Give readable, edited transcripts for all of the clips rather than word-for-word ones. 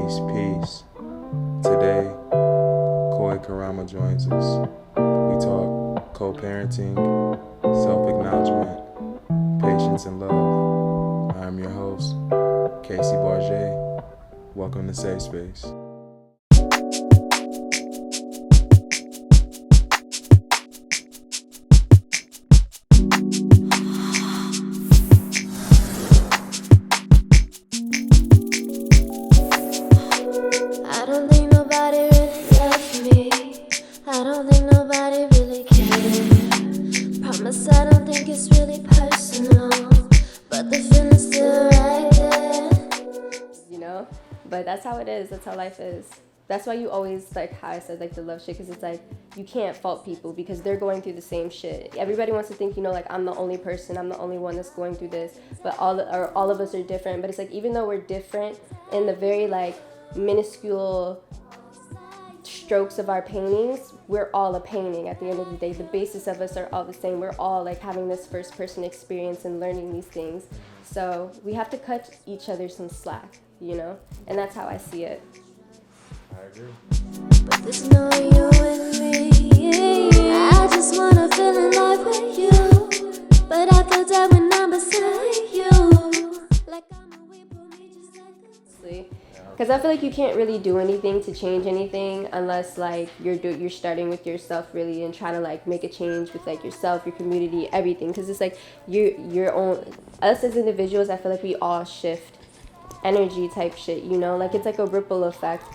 Peace. Today, Koi Karama joins us. We talk co-parenting, self-acknowledgement, patience and love. I'm your host, Casey Barget. Welcome to Safe Space. I don't think nobody really loves me. I don't think nobody really cares. Promise I don't think it's really personal, but the feeling's still right there. You know, but that's how it is. That's how life is. That's why you always, like how I said, like the love shit, because it's like you can't fault people because they're going through the same shit. Everybody wants to think, you know, like I'm the only person, I'm the only one that's going through this, but all of us are different. But it's like even though we're different in the very like minuscule strokes of our paintings, we're all a painting at the end of the day. The basis of us are all the same. We're all like having this first person experience and learning these things. So we have to cut each other some slack, you know? And that's how I see it. I agree. But there's no you with me. I just wanna feel in love with you, but I feel dead when I'm beside you. Like I'm a weed, pull me just like this. Because I feel like you can't really do anything to change anything unless like you're starting with yourself really and trying to like make a change with like yourself, your community, everything. Because it's like your own, us as individuals, I feel like we all shift energy type shit, you know, like it's like a ripple effect.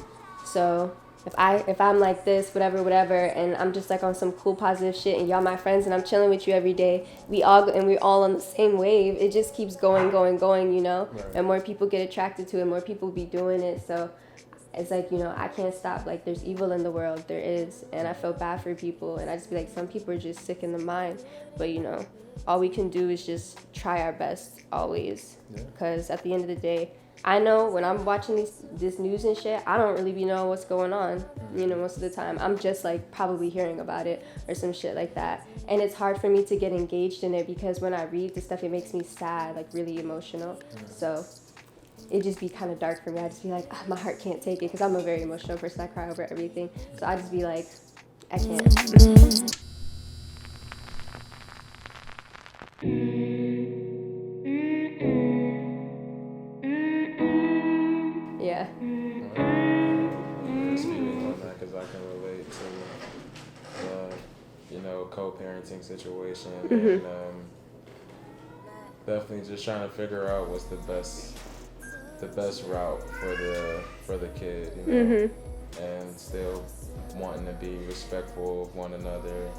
So if I'm like this, whatever, and I'm just like on some cool positive shit, and y'all my friends, and I'm chilling with you every day, we're all on the same wave. It just keeps going, you know. Right. And more people get attracted to it, more people be doing it. So it's like, you know, I can't stop. Like there's evil in the world, there is, and I feel bad for people, and I just be like, some people are just sick in the mind, but you know, all we can do is just try our best always, because at the end of the day, I know when I'm watching this news and shit, I don't really be knowing what's going on, you know, most of the time. I'm just like probably hearing about it or some shit like that. And it's hard for me to get engaged in it because when I read the stuff, it makes me sad, like really emotional. So it just be kind of dark for me. I just be like, my heart can't take it because I'm a very emotional person. I cry over everything. So I just be like, I can't. Yeah. Speaking on that, because I can relate to the, you know, co-parenting situation, and definitely just trying to figure out what's the best route for the kid, you know, and still wanting to be respectful of one another,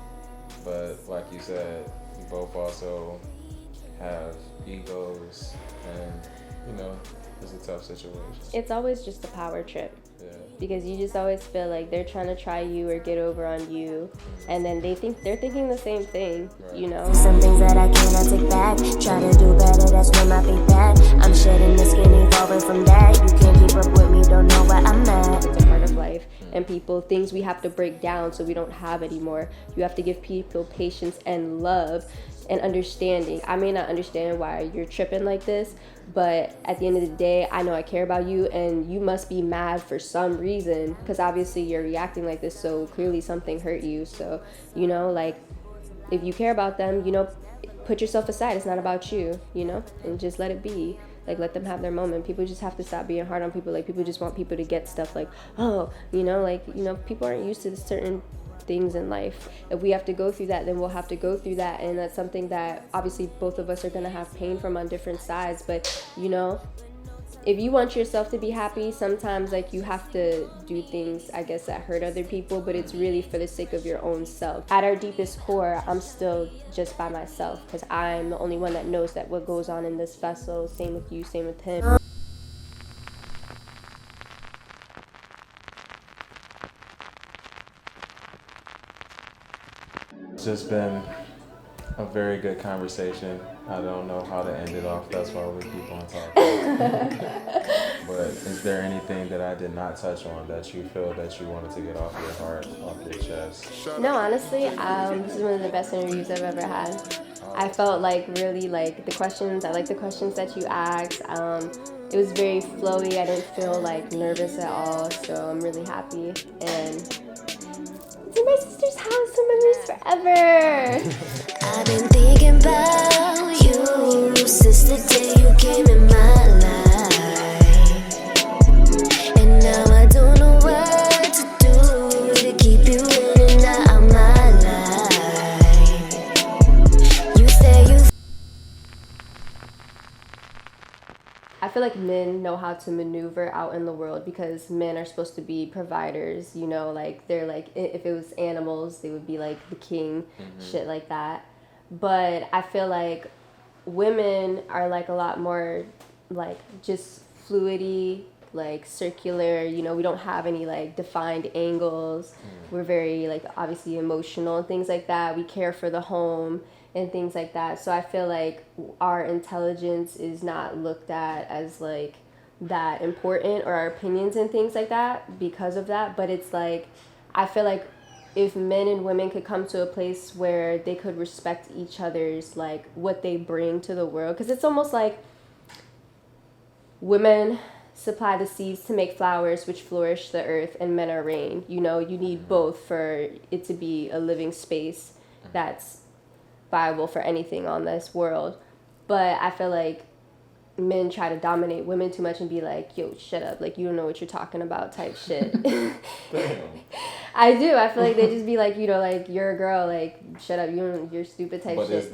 but like you said, we both also have egos, and you know, it's a tough situation. It's always just a power trip. Yeah. Because you just always feel like they're trying to try you or get over on you, and then they're thinking the same thing, you know? Some things that I cannot take back. Try to do better, that's when my feet back. I'm shedding the skin, evolving from that. You can't keep up with me, don't know where I'm at. It's a part of life, and things we have to break down so we don't have anymore. You have to give people patience and love and understanding. I may not understand why you're tripping like this, but at the end of the day, I know I care about you, and you must be mad for some reason, because obviously you're reacting like this, so clearly something hurt you. So, you know, like, if you care about them, you know, put yourself aside. It's not about you, you know, and just let it be. Like, let them have their moment. People just have to stop being hard on people. Like, people just want people to get stuff like, oh, you know, like, you know, people aren't used to certain things in life. If we have to go through that, then we'll have to go through that, and that's something that obviously both of us are going to have pain from on different sides. But you know, if you want yourself to be happy, sometimes like you have to do things, I guess, that hurt other people, but it's really for the sake of your own self. At our deepest core, I'm still just by myself, because I'm the only one that knows that what goes on in this vessel. Same with you, same with him. It's just been a very good conversation. I don't know how to end it off. That's why we keep on talking. But is there anything that I did not touch on that you feel that you wanted to get off your heart, off your chest? No, honestly, this is one of the best interviews I've ever had. I felt like really like the questions. I like the questions that you asked. It was very flowy. I didn't feel like nervous at all, so I'm really happy. And it's in my sister's house, so memories forever. I've been thinking about you since the day you came in my life, and now I don't know what to do to keep you in and out of my life. You say you. I feel like men know how to maneuver out in the world because men are supposed to be providers, you know, like they're like, if it was animals, they would be like the king, shit like that. But I feel like women are like a lot more like just fluidy, like circular, you know, we don't have any like defined angles. We're very like obviously emotional and things like that. We care for the home and things like that. So I feel like our intelligence is not looked at as like that important, or our opinions and things like that because of that. But it's like, I feel like if men and women could come to a place where they could respect each other's like what they bring to the world, because it's almost like women supply the seeds to make flowers which flourish the earth, and men are rain. You know, you need both for it to be a living space that's viable for anything on this world. But I feel like men try to dominate women too much and be like, yo, shut up, like you don't know what you're talking about type shit. I do. I feel like they just be like, you know, like you're a girl, like shut up, you're stupid type shit.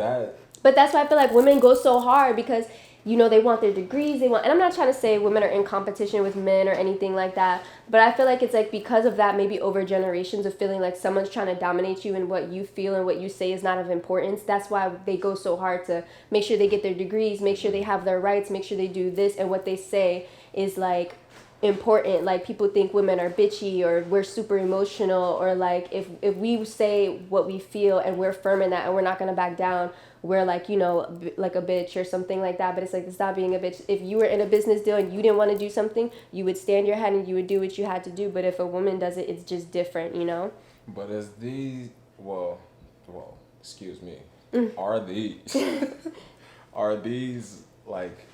But that's why I feel like women go so hard, because you know, they want their degrees, and I'm not trying to say women are in competition with men or anything like that, but I feel like it's like because of that, maybe over generations of feeling like someone's trying to dominate you and what you feel and what you say is not of importance. That's why they go so hard to make sure they get their degrees, make sure they have their rights, make sure they do this, and what they say is like important. Like people think women are bitchy or we're super emotional, or like if we say what we feel and we're firm in that and we're not going to back down, we're like, you know, like a bitch or something like that. But it's like, it's not being a bitch. If you were in a business deal and you didn't want to do something, you would stand your head and you would do what you had to do. But if a woman does it, it's just different, you know? But is these, well, excuse me, are these like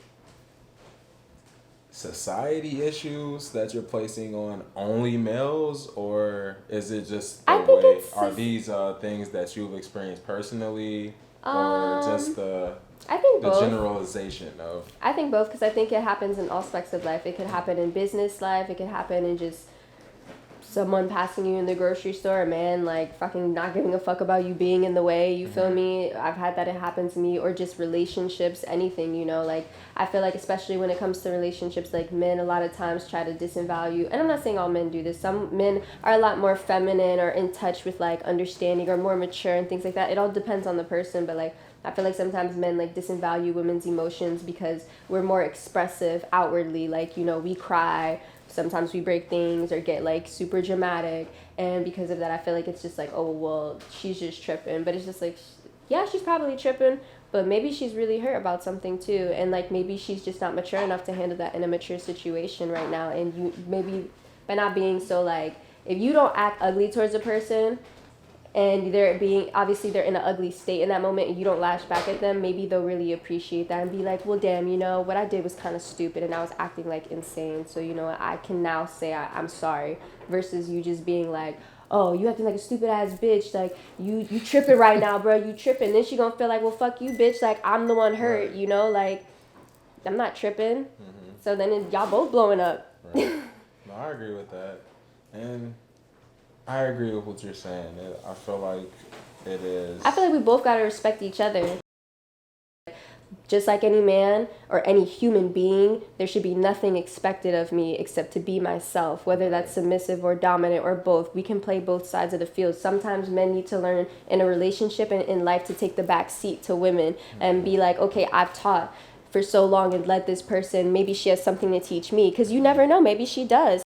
society issues that you're placing on only males, or is it just the way, are these things that you've experienced personally, or just the generalization of? I think both, because I think it happens in all aspects of life. It could happen in business life, it could happen in just someone passing you in the grocery store, a man like fucking not giving a fuck about you being in the way, you feel me? I've had that, it happen to me. Or just relationships, anything, you know, like I feel like especially when it comes to relationships, like men a lot of times try to disvalue, and I'm not saying all men do this, some men are a lot more feminine or in touch with like understanding or more mature and things like that. It all depends on the person, but like I feel like sometimes men like disvalue women's emotions because we're more expressive outwardly, like, you know, we cry, sometimes we break things or get like super dramatic, and because of that I feel like it's just like, oh well, she's just tripping. But it's just like, yeah, she's probably tripping, but maybe she's really hurt about something too, and like maybe she's just not mature enough to handle that in a mature situation right now. And you maybe by not being so like, if you don't act ugly towards a person and they're being, obviously they're in an ugly state in that moment, and you don't lash back at them, maybe they'll really appreciate that and be like, well damn, you know what I did was kind of stupid and I was acting like insane, so you know what, I can now say I'm sorry, versus you just being like, oh, you acting like a stupid ass bitch, like you tripping right now, bro, you tripping. Then she gonna feel like, well fuck you bitch, like I'm the one hurt, right. You know, like I'm not tripping. So then y'all both blowing up. Right. No, I agree with that, and I agree with what you're saying. I feel like it is. I feel like we both gotta respect each other. Just like any man or any human being, there should be nothing expected of me except to be myself, whether that's submissive or dominant or both. We can play both sides of the field. Sometimes men need to learn in a relationship and in life to take the back seat to women and be like, okay, I've taught for so long and let this person, maybe she has something to teach me, because you never know, maybe she does.